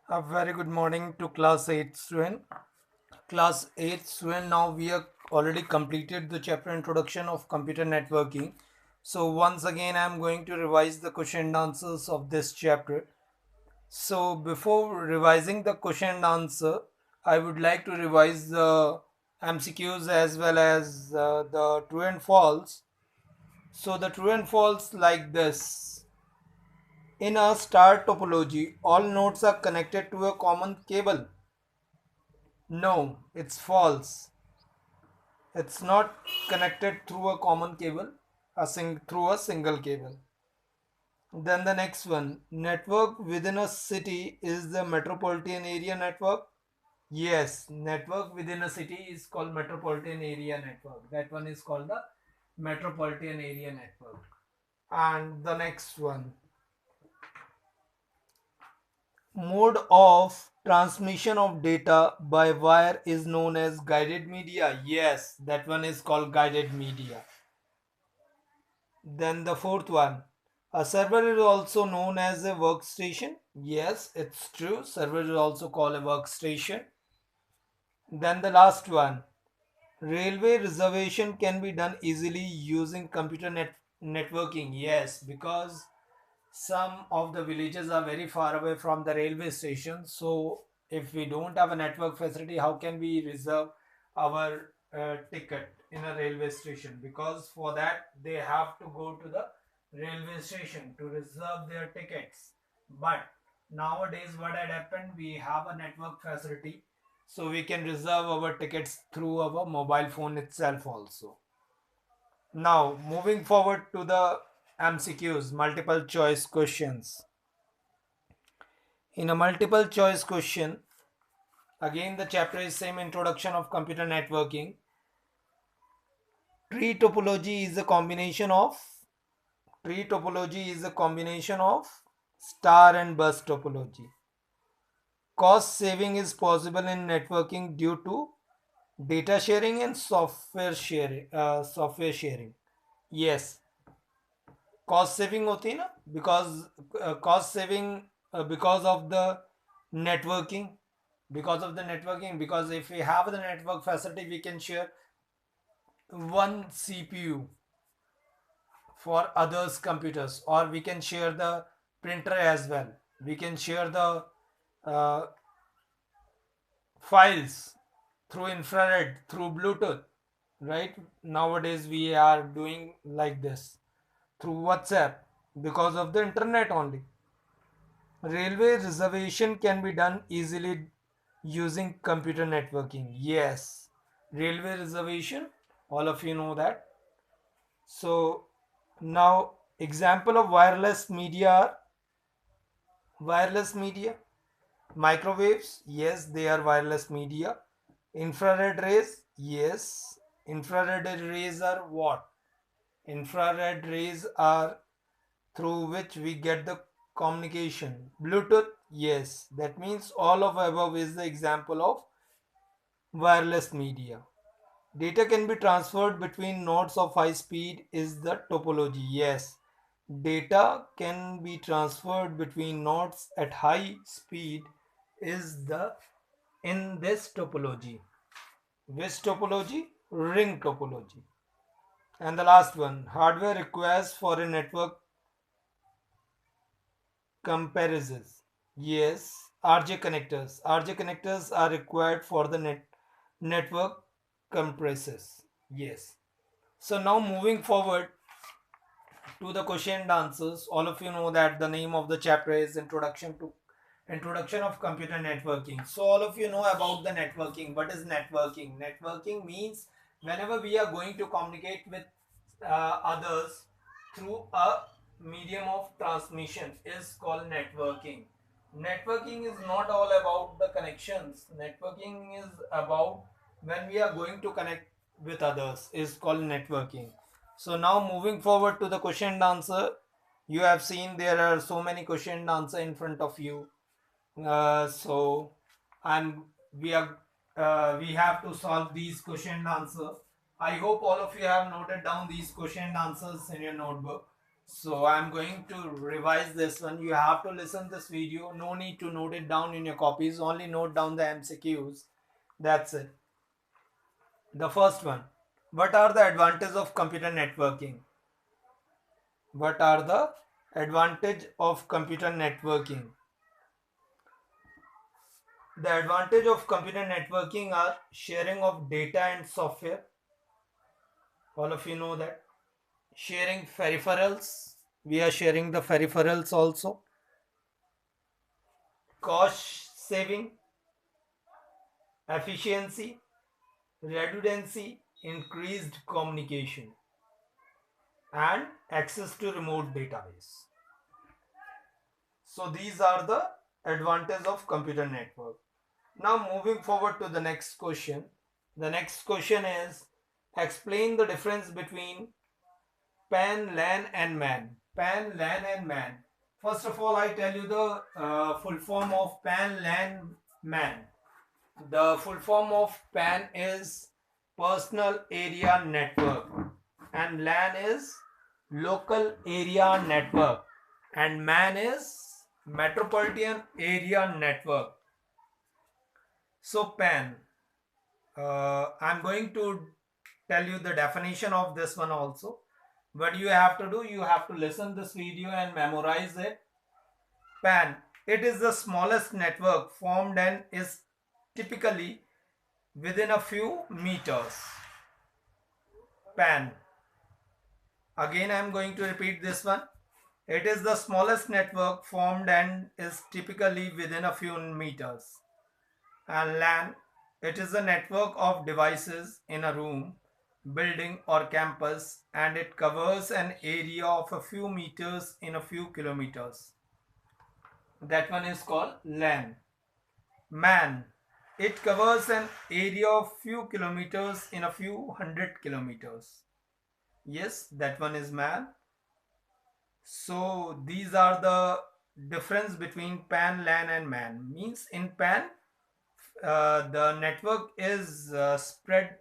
A very good morning to class 8 student. Class 8 student, now we have already completed the chapter introduction of computer networking. So once again I am going to revise the question and answers of this chapter. So before revising the question and answer, I would like to revise the MCQs as well as the true and false. So the true and false like this. In a star topology, all nodes are connected to a common cable. No, it's false. It's not connected through a common cable, through a single cable. Then the next one, network within a city is the metropolitan area network. Yes, network within a city is called metropolitan area network. That one is called the metropolitan area network. And the next one, mode of transmission of data by wire is known as guided media. Yes, that one is called guided media. Then the fourth one, a server is also known as a workstation. Yes, it's true. Server is also called a workstation. Then the last one, railway reservation can be done easily using networking. Yes, because some of the villages are very far away from the railway station. So if we don't have a network facility, how can we reserve our ticket in a railway station? Because for that they have to go to the railway station to reserve their tickets. But nowadays what had happened, we have a network facility, so we can reserve our tickets through our mobile phone itself also. Now, moving forward to the MCQs, multiple choice questions. In a multiple choice question, again the chapter is same, introduction of computer networking. Tree topology is a combination of star and bus topology. Cost saving is possible in networking due to data sharing and software sharing. Yes, cost saving होती है ना, because cost saving because of the networking because if we have the network facility, we can share one CPU for others computers, or we can share the printer as well. We can share the uh, files through infrared, through Bluetooth, right? Nowadays we are doing like this through WhatsApp because of the internet only. Railway reservation can be done easily using computer networking. Yes, railway reservation, all of you know that. So now example of wireless media, microwaves, yes, they are wireless media. Infrared rays, yes, infrared rays are what? Infrared rays are through which we get the communication. Bluetooth, yes, that means all of above is the example of wireless media. Data can be transferred between nodes of high speed is the topology. Yes, data can be transferred between nodes at high speed is the in this topology. Which topology? Ring topology. And the last one, hardware requires for a network comparisons. Yes, RJ connectors. RJ connectors are required for the network compressors. Yes. So now moving forward to the question and answers. All of you know that the name of the chapter is Introduction of Computer Networking. So all of you know about the networking. What is networking? Networking means whenever we are going to communicate with others through a medium of transmission is called networking. Networking is not all about the connections. Networking is about when we are going to connect with others is called networking. So now moving forward to the question and answer, you have seen there are so many question and answer in front of you. So and we are we have to solve these question and answer. I hope all of you have noted down these question and answers in your notebook. So I'm going to revise this one. You have to listen this video. No need to note it down in your copies. Only note down the MCQs. That's it. The first one. What are the advantages of computer networking? What are the advantage of computer networking? The advantage of computer networking are sharing of data and software. All of you know that. Sharing peripherals. We are sharing the peripherals also. Cost saving, efficiency, redundancy, increased communication, and access to remote database. So these are the advantages of computer network. Now moving forward to the next question. The next question is, explain the difference between PAN, LAN and MAN. PAN, LAN and MAN. First of all, I tell you the full form of PAN, LAN, MAN. The full form of PAN is Personal Area Network and LAN is Local Area Network and MAN is Metropolitan Area Network. So PAN, I'm going to tell you the definition of this one also. What you have to do, you have to listen this video and memorize it. PAN, it is the smallest network formed and is typically within a few meters. PAN. Again, I am going to repeat this one. It is the smallest network formed and is typically within a few meters. And LAN, it is a network of devices in a room, building or campus, and it covers an area of a few meters in a few kilometers. That one is called LAN. MAN, it covers an area of few kilometers in a few hundred kilometers. Yes, that one is MAN. So these are the difference between PAN, LAN and MAN. Means in PAN, the network is spread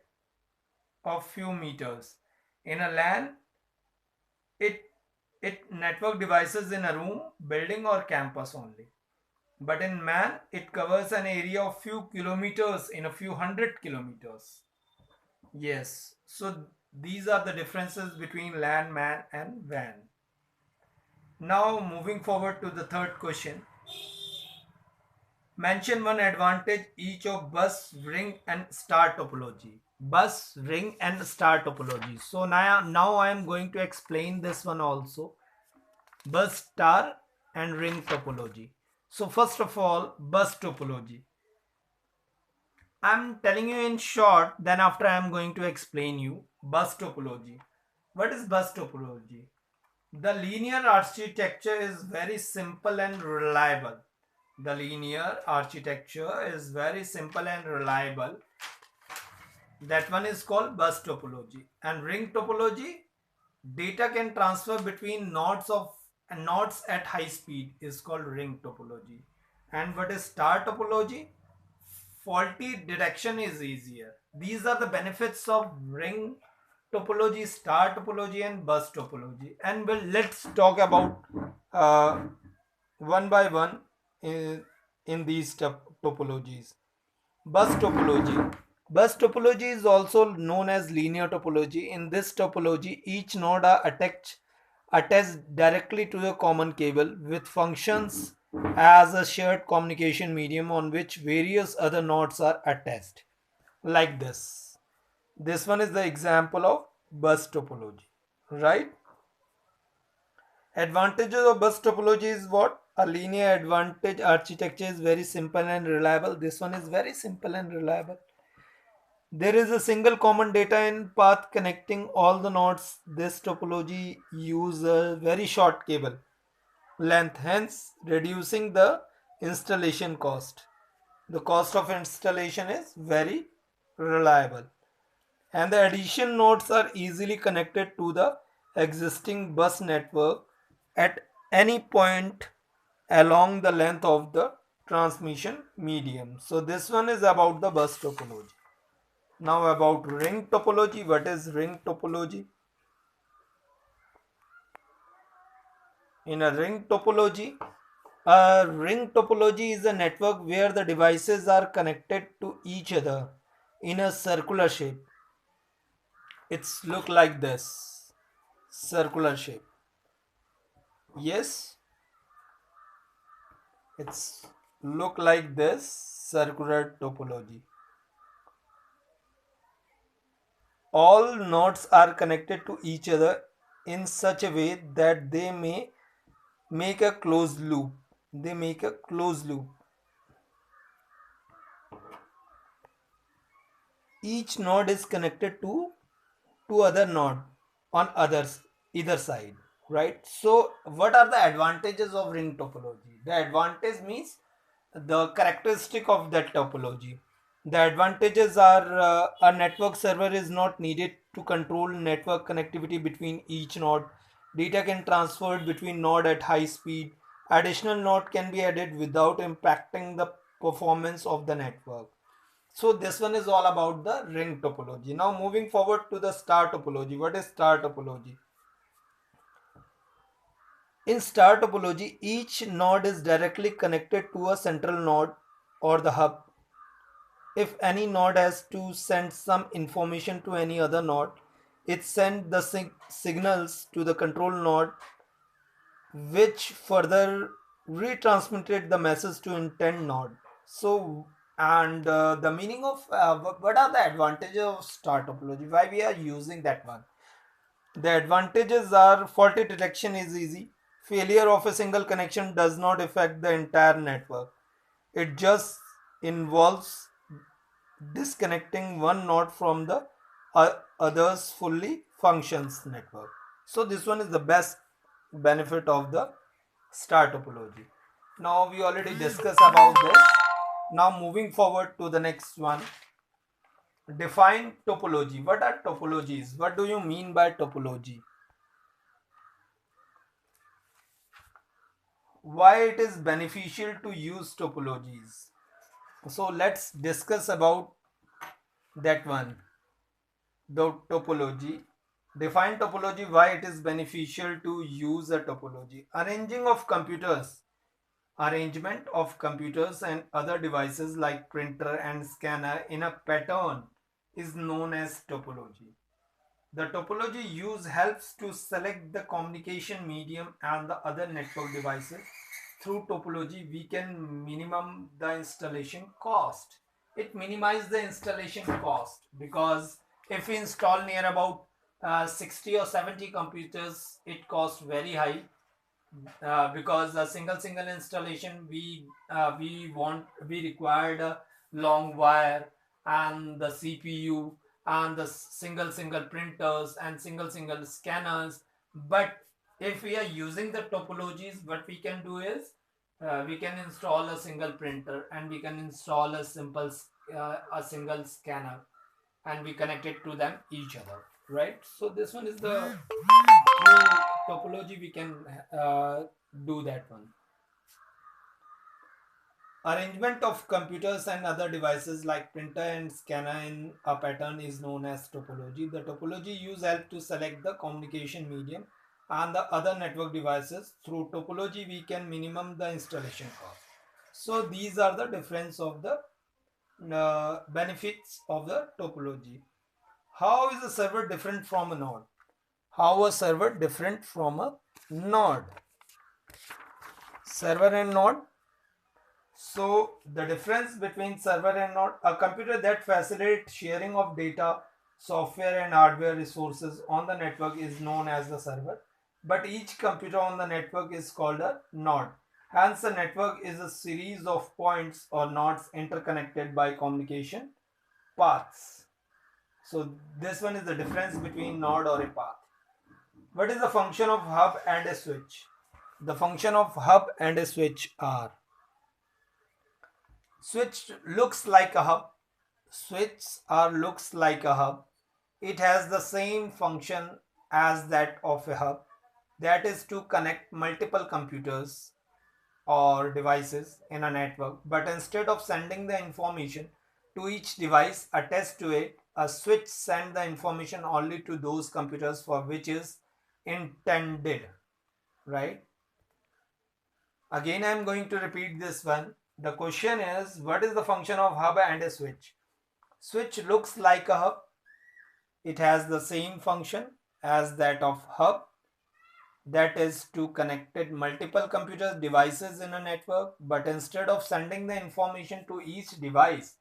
of few meters. In a LAN, it network devices in a room, building or campus only. But in MAN, it covers an area of few kilometers in a few hundred kilometers. Yes. So these are the differences between LAN, MAN and WAN. Now moving forward to the third question. Mention one advantage each of bus, ring and star topology. Bus, ring and star topology. So now I am going to explain this one also. Bus, star and ring topology. So first of all, bus topology. I'm telling you in short, then after I am going to explain you bus topology. What is bus topology? The linear architecture is very simple and reliable. The linear architecture is very simple and reliable. That one is called bus topology. And ring topology, data can transfer between nodes at high speed is called ring topology. And what is star topology? Faulty detection is easier. These are the benefits of ring topology, star topology and bus topology. And let's talk about one by one in these topologies. Bus topology. Bus topology is also known as linear topology. In this topology, each node are attached directly to a common cable with functions as a shared communication medium on which various other nodes are attached. Like this. This one is the example of bus topology, right? Advantages of bus topology is what? A linear advantage architecture is very simple and reliable. This one is very simple and reliable. There is a single common data in path connecting all the nodes. This topology uses a very short cable length, hence reducing the installation cost. The cost of installation is very reliable. And the addition nodes are easily connected to the existing bus network at any point along the length of the transmission medium. So this one is about the bus topology. Now about ring topology. What is ring topology? In a ring topology is a network where the devices are connected to each other in a circular shape. It's look like this, circular shape. Yes, it's look like this, circular topology. All nodes are connected to each other in such a way that they may make a closed loop. They make a closed loop. Each node is connected to other node on others either side, right? So what are the advantages of ring topology? The advantage means the characteristic of that topology. The advantages are a network server is not needed to control network connectivity between each node. Data can transfer between node at high speed. Additional node can be added without impacting the performance of the network. So this one is all about the ring topology. Now moving forward to the star topology. What is star topology? In star topology, each node is directly connected to a central node or the hub. If any node has to send some information to any other node, it sends the signals to the control node, which further retransmitted the message to intent node. So, and the meaning of what are the advantages of star topology? Why we are using that one? The advantages are faulty detection is easy. Failure of a single connection does not affect the entire network. It just involves disconnecting one node from the others fully functions network. So this one is the best benefit of the star topology. Now we already discussed about this. Now moving forward to the next one. Define topology. What are topologies? What do you mean by topology? Why it is beneficial to use topologies? So let's discuss about that one. The topology. Define topology, why it is beneficial to use a topology. Arrangement of computers and other devices like printer and scanner in a pattern is known as topology. The topology use helps to select the communication medium and the other network devices. Through topology, we can minimum the installation cost. It minimizes the installation cost because if we install near about 60 or 70 computers, it costs very high because a single installation we required a long wire and the CPU and the single printers and single scanners. But if we are using the topologies, what we can do is we can install a single printer and we can install a single scanner and we connect it to them each other, right? So this one is the through topology we can do that one. Arrangement of computers and other devices like printer and scanner in a pattern is known as topology. The topology use help to select the communication medium and the other network devices. Through topology we can minimum the installation cost. So these are the difference of the benefits of the topology. How is a server different from a node? How a server different from a node? Server and node. So the difference between server and node, a computer that facilitates sharing of data, software and hardware resources on the network is known as the server. But each computer on the network is called a node. Hence, a network is a series of points or nodes interconnected by communication paths. So this one is the difference between node or a path. What is the function of hub and a switch? The function of hub and a switch are: switch looks like a hub. Switch or looks like a hub. It has the same function as that of a hub, that is to connect multiple computers or devices in a network. But instead of sending the information to each device attached to it, a switch sends the information only to those computers for which is intended, right? Again, I am going to repeat this one. The question is, what is the function of hub and a switch? Switch looks like a hub. It has the same function as that of hub, that is to connect multiple computer devices in a network, but instead of sending the information to each device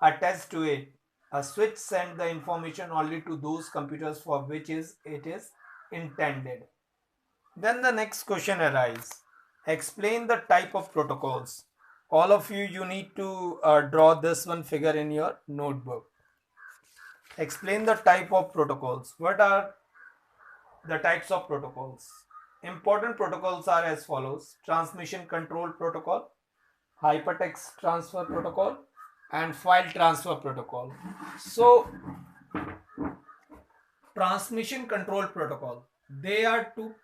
attached to it, a switch sends the information only to those computers for which it is intended. Then the next question arises. Explain the type of protocols. All of you need to draw this one figure in your notebook. Explain the type of protocols. What are the types of protocols? Important protocols are as follows: transmission control protocol, hypertext transfer protocol, and file transfer protocol. So, transmission control protocol, they are two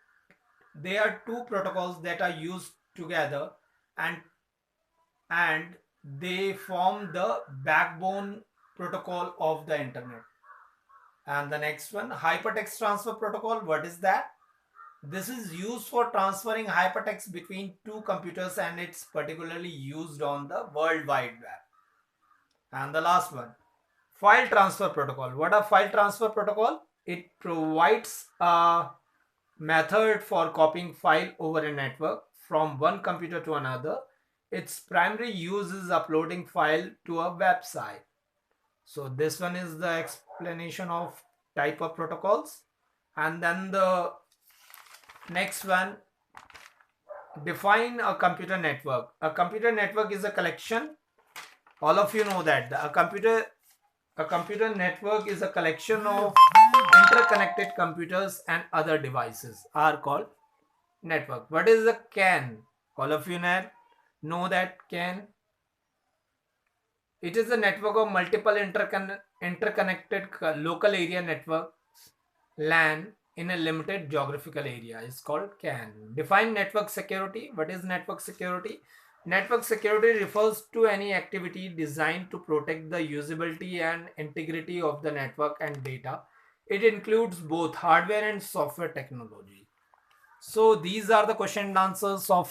protocols that are used together, and and they form the backbone protocol of the internet. And the next one, hypertext transfer protocol, what is that? This is used for transferring hypertext between two computers, and it's particularly used on the World Wide Web. And the last one, file transfer protocol. What are file transfer protocol? It provides a method for copying file over a network from one computer to another. Its primary use is uploading file to a website. So this one is the explanation of type of protocols. And then the next one, define a computer network. A computer network is a collection. All of you know that a computer network is a collection of interconnected computers and other devices are called network. What is a CAN? All of you know that CAN. It is a network of multiple interconnected local area networks, LAN, in a limited geographical area is called CAN. Define network security. What is network security? Network security refers to any activity designed to protect the usability and integrity of the network and data. It includes both hardware and software technology. So these are the question and answers of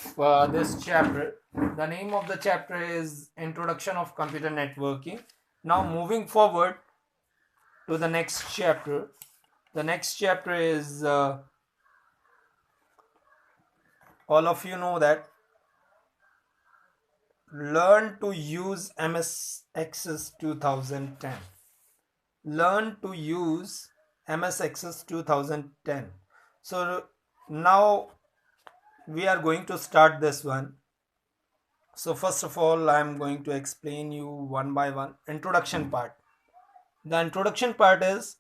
this chapter. The name of the chapter is Introduction of Computer Networking. Now moving forward to the next chapter. The next chapter is, all of you know that, learn to use MS Access 2010. Learn to use MS Access 2010. So now we are going to start this one. So first of all, I am going to explain you one by one. Introduction part. The introduction part is,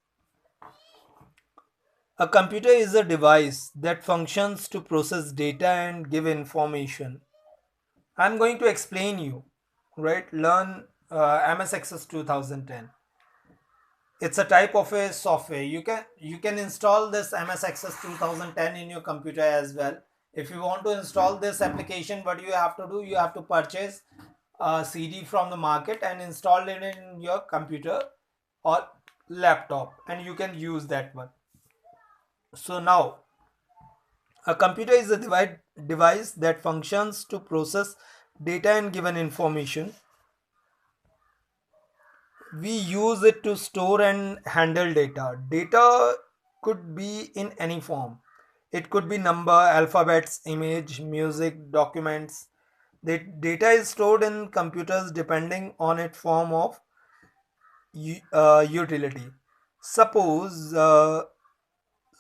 a computer is a device that functions to process data and give information. I'm going to explain you, right? Learn MS Access 2010. It's a type of a software. You can install this MS Access 2010 in your computer as well. If you want to install this application, what you have to do, you have to purchase a CD from the market and install it in your computer or laptop, and you can use that one. So now, a computer is a device that functions to process data and given information. We use it to store and handle data. Data could be in any form. It could be number, alphabets, image, music, documents. The data is stored in computers depending on its form of utility. Suppose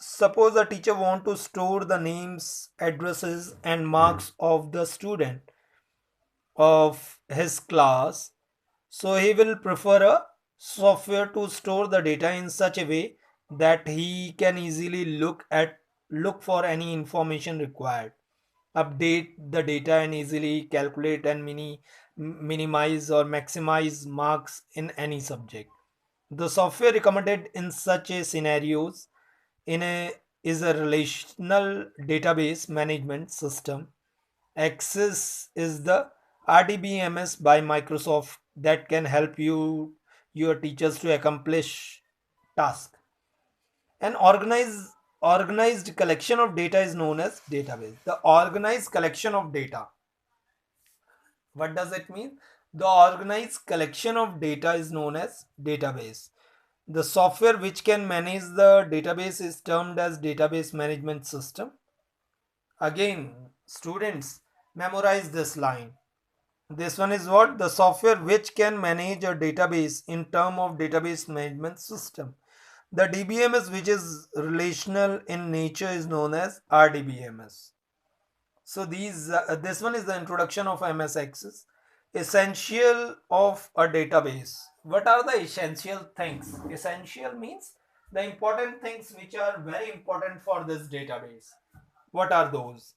suppose a teacher want to store the names, addresses, and marks of the student of his class, so he will prefer a software to store the data in such a way that he can easily look for any information required, update the data, and easily calculate and minimize or maximize marks in any subject. The software recommended in such a scenarios in a is a relational database management system. Access is the RDBMS by Microsoft that can help your teachers to accomplish task. An organized collection of data is known as database. The organized collection of data. What does it mean? The organized collection of data is known as database. The software which can manage the database is termed as database management system. Again, students, memorize this line. This one is what? The software which can manage a database in term of database management system. The DBMS, which is relational in nature, is known as RDBMS. So this one is the introduction of MS Access. Essential of a database. What are the essential things? Essential means the important things which are very important for this database. What are those?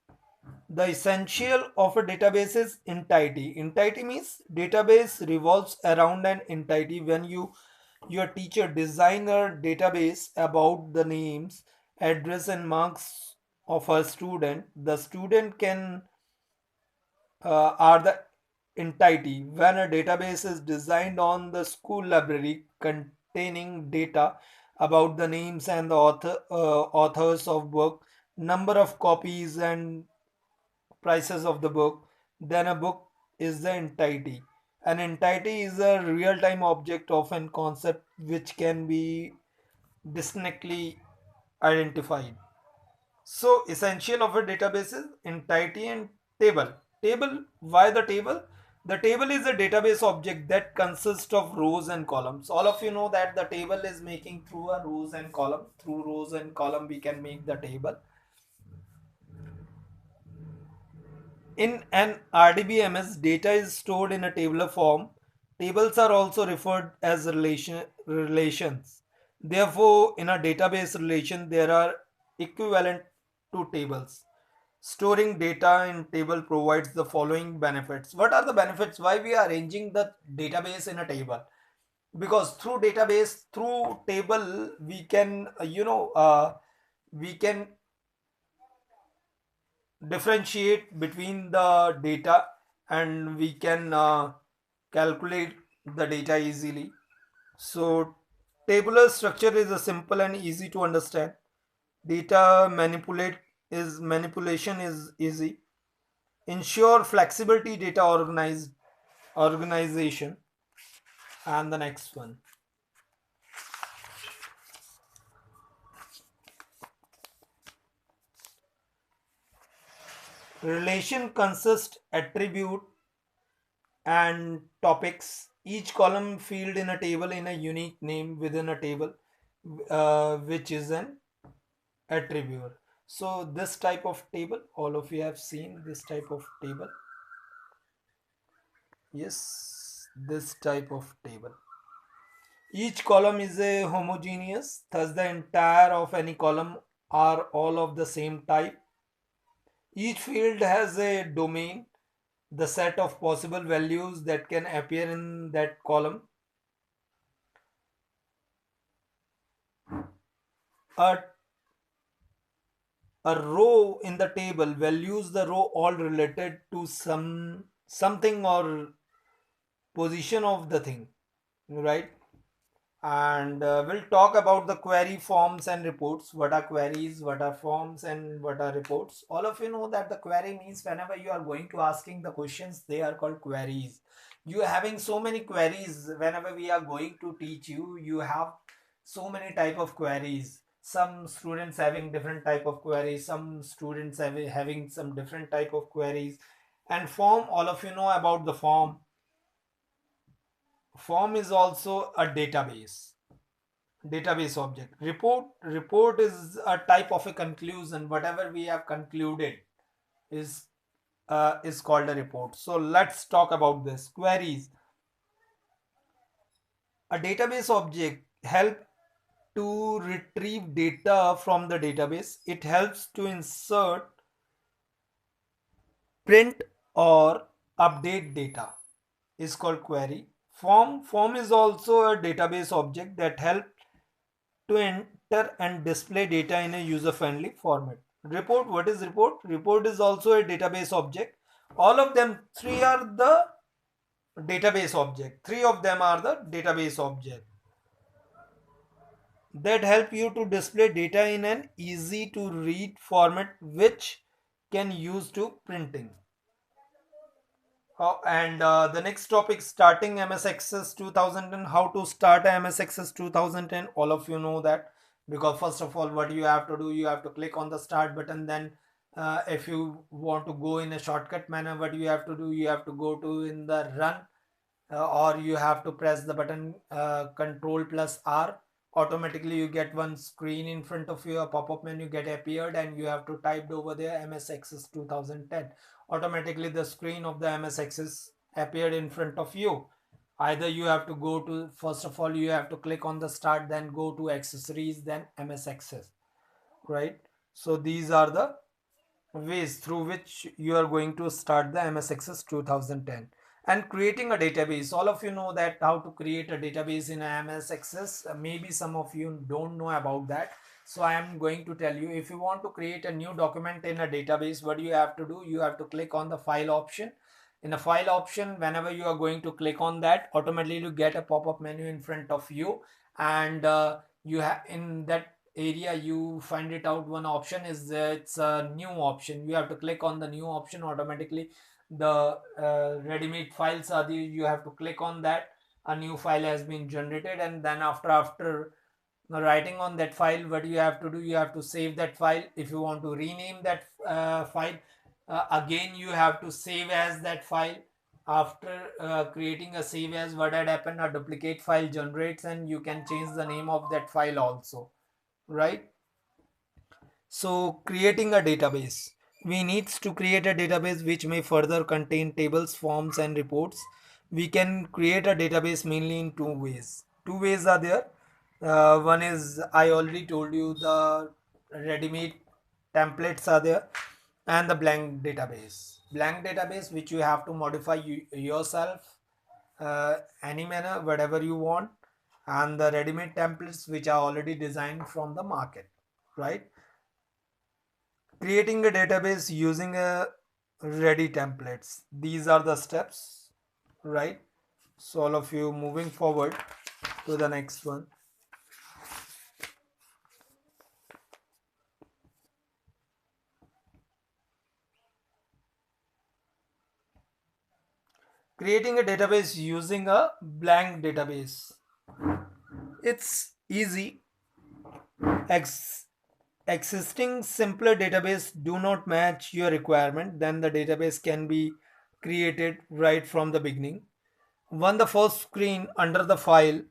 The essential of a database is entity. Entity means database revolves around an entity. When your teacher design a database about the names, address and marks of a student, the student can are the entity. When a database is designed on the school library containing data about the names and the authors of book, number of copies and prices of the book, then a book is the entity. An entity is a real-time object of an concept which can be distinctly identified. So essential of a database is entity and table. Table, why the table? The table is a database object that consists of rows and columns. All of you know that the table is making through a rows and column. Through rows and column we can make the table. In an RDBMS, data is stored in a tabular form. Tables are also referred as relations. Therefore, in a database relation, there are equivalent to tables. Storing data in table provides the following benefits. What are the benefits? Why we are arranging the database in a table? Because through database, through table, we can, we can differentiate between the data and we can calculate the data easily. So tabular structure is a simple and easy to understand. Data manipulation is easy. Ensure flexibility data organization. And the next one, relation consists attribute and topics. Each column field in a table in a unique name within a table, which is an attribute. So this type of table, all of you have seen this type of table. Yes, this type of table. Each column is a homogeneous, thus the entire of any column are all of the same type. Each field has a domain, the set of possible values that can appear in that column. A, a row in the table values the row all related to something or position of the thing, right? And we'll talk about the query forms and reports. What are queries, what are forms, and what are reports? All of you know that the query means whenever you are going to asking the questions, they are called queries. You are having so many queries. Whenever we are going to teach you, you have so many type of queries. Some students having different type of queries, some students having some different type of queries. And form, all of you know about the form. Form is also a database object. Report is a type of a conclusion. Whatever we have concluded is called a report. So let's talk about this. Queries. A database object help to retrieve data from the database. It helps to insert, print, or update data is called query. Form is also a database object that help to enter and display data in a user-friendly format. Report, what is report? Report is also a database object. All of them, three are the database object. Three of them are the database object that help you to display data in an easy to read format which can use to printing. And the next topic, starting MS Access 2010. How to start a MS Access 2010? All of you know that, because first of all, what you have to do, you have to click on the start button. Then, if you want to go in a shortcut manner, what you have to do, you have to go to in the run, or you have to press the button Control plus R. Automatically, you get one screen in front of you, a pop-up menu get appeared, and you have to type over there MS Access 2010. Automatically, the screen of the MS Access appeared in front of you. Either you have to go to, first of all, you have to click on the start, then go to accessories, then MS Access, right? So these are the ways through which you are going to start the MS Access 2010. And creating a database, all of you know that how to create a database in MS Access. Maybe some of you don't know about that, so I am going to tell you. If you want to create a new document in a database, what you have to do, you have to click on the file option. In the file option, whenever you are going to click on that, automatically you get a pop-up menu in front of you, and you have in that area you find it out, one option is it's a new option. You have to click on the new option. Automatically the ready-made files are there, you have to click on that. A new file has been generated, and then after writing on that file, what you have to do, you have to save that file. If you want to rename that file, again you have to save as that file. After creating a save as, what had happened, a duplicate file generates, and you can change the name of that file also, right? So creating a database, we needs to create a database which may further contain tables, forms and reports. We can create a database mainly in two ways. Two ways are there. One is, I already told you, the ready-made templates are there, and the blank database. Blank database which you have to modify yourself, any manner, whatever you want, and the ready-made templates which are already designed from the market, right? Creating a database using a ready templates, these are the steps, right? So all of you, moving forward to the next one. Creating a database using a blank database, it's easy. Ex- Existing simpler database do not match your requirement, then the database can be created right from the beginning. One, the first screen under the file,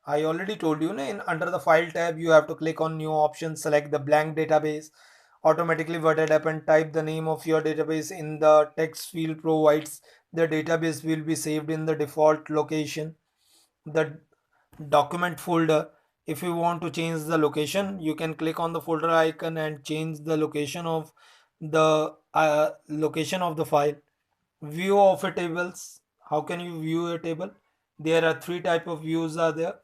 I already told you, in under the file tab, you have to click on new option, select the blank database. Automatically what had happened, type the name of your database in the text field provides. The database will be saved in the default location, the document folder. If you want to change the location, you can click on the folder icon and change the location of the file. View of a tables, how can you view a table? There are three type of views are there.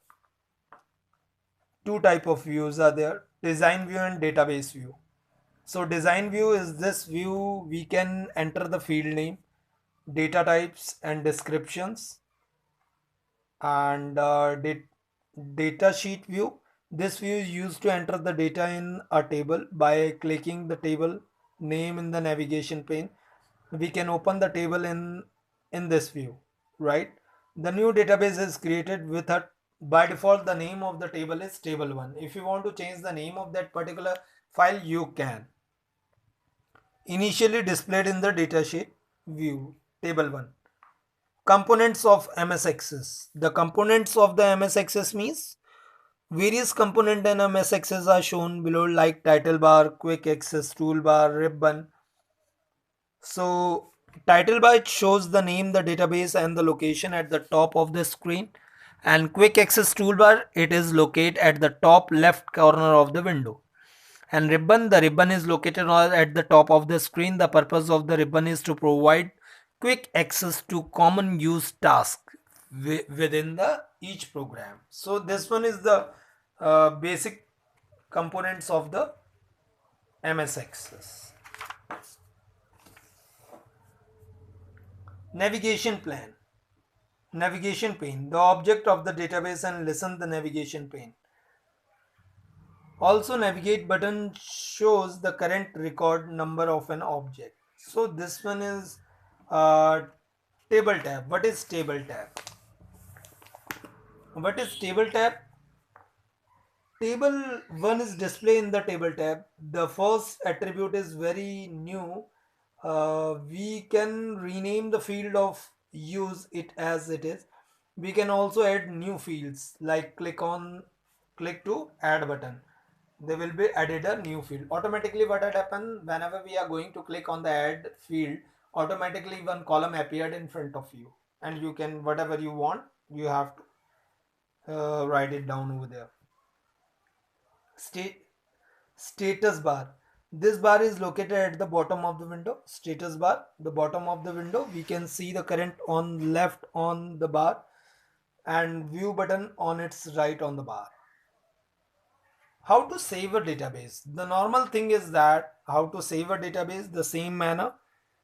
Two type of views are there: design view and database view. So design view is this view, we can enter the field name, data types and descriptions. And data sheet view, this view is used to enter the data in a table. By clicking the table name in the navigation pane, we can open the table in this view, right? The new database is created with a, by default the name of the table is table 1. If you want to change the name of that particular file, you can. Initially displayed in the datasheet view, table 1. Components of MS Access. The components of the MS Access means various component in MS Access are shown below, like title bar, quick access toolbar, ribbon. So title bar, it shows the name, the database and the location at the top of the screen, and quick access toolbar, it is located at the top left corner of the window. And ribbon, the ribbon is located at the top of the screen. The purpose of the ribbon is to provide quick access to common use tasks within the each program. So this one is the basic components of the MS Access. Navigation plan. Navigation pane, the object of the database, and listen the navigation pane. Also, navigate button shows the current record number of an object. So this one is uh, Table tab. What is table tab? What is table tab? Table 1 is display in the table tab. The first attribute is very new. We can rename the field of use it as it is. We can also add new fields like click to add button. They will be added a new field. Automatically what had happened whenever we are going to click on the add field, automatically one column appeared in front of you, and you can whatever you want, you have to write it down over there. State Status bar. This bar is located at the bottom of the window. Status bar, the bottom of the window, we can see the current on left on the bar, and view button on its right on the bar. How to save a database? The normal thing is that how to save a database the same manner.